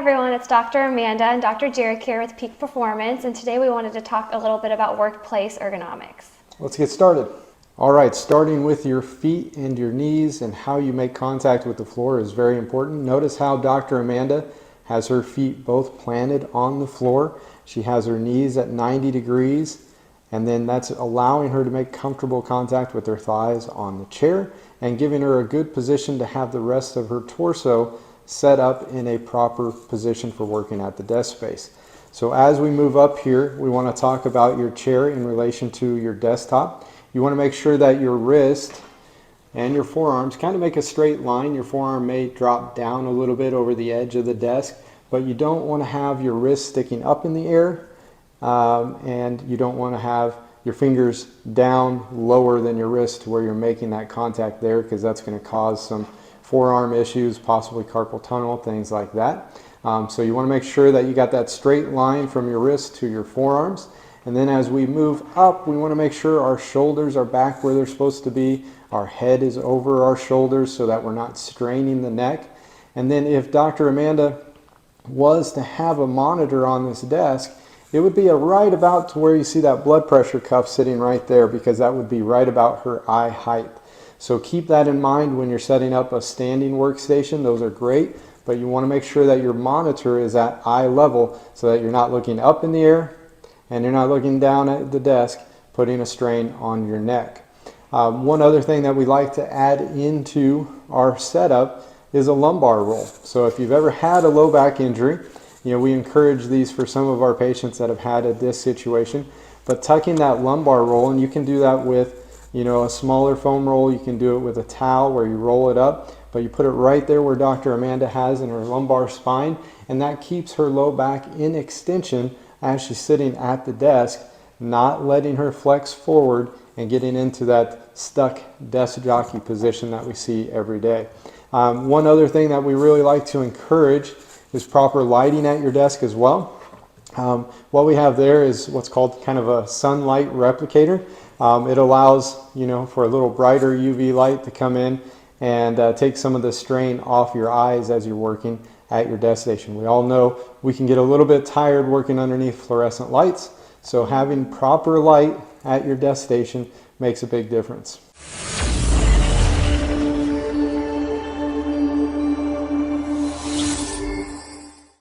everyone, it's Dr. Amanda and Dr. Jeric here with Peak Performance, and today we wanted to talk a little bit about workplace ergonomics. Let's get started. All right, starting with your feet and your knees and how you make contact with the floor is very important. Notice how Dr. Amanda has her feet both planted on the floor. She has her knees at 90 degrees, and then that's allowing her to make comfortable contact with her thighs on the chair and giving her a good position to have the rest of her torso set up in a proper position for working at the desk space. So as we move up here, we want to talk about your chair in relation to your desktop. You want to make sure that your wrist and your forearms kind of make a straight line. Your forearm may drop down a little bit over the edge of the desk, but you don't want to have your wrist sticking up in the air, and you don't want to have your fingers down lower than your wrist to where you're making that contact there, because that's going to cause some forearm issues, possibly carpal tunnel, things like that. So you want to make sure that you got that straight line from your wrist to your forearms. And then as we move up, we want to make sure our shoulders are back where they're supposed to be. Our head is over our shoulders so that we're not straining the neck. And then if Dr. Amanda was to have a monitor on this desk, it would be right about to where you see that blood pressure cuff sitting right there, because that would be right about her eye height. So keep that in mind when you're setting up a standing workstation. Those are great, but you want to make sure that your monitor is at eye level so that you're not looking up in the air and you're not looking down at the desk, putting a strain on your neck. One other thing that we like to add into our setup is a lumbar roll. So if you've ever had a low back injury, we encourage these for some of our patients that have had a disc situation, but tucking that lumbar roll, and you can do that with a smaller foam roll. You can do it with a towel where you roll it up, but you put it right there where Dr. Amanda has in her lumbar spine, and that keeps her low back in extension as she's sitting at the desk, not letting her flex forward and getting into that stuck desk jockey position that we see every day. One other thing that we really like to encourage is proper lighting at your desk as well. What we have there is what's called kind of a sunlight replicator. It allows for a little brighter UV light to come in and take some of the strain off your eyes as you're working at your desk station. We all know we can get a little bit tired working underneath fluorescent lights, so having proper light at your desk station makes a big difference.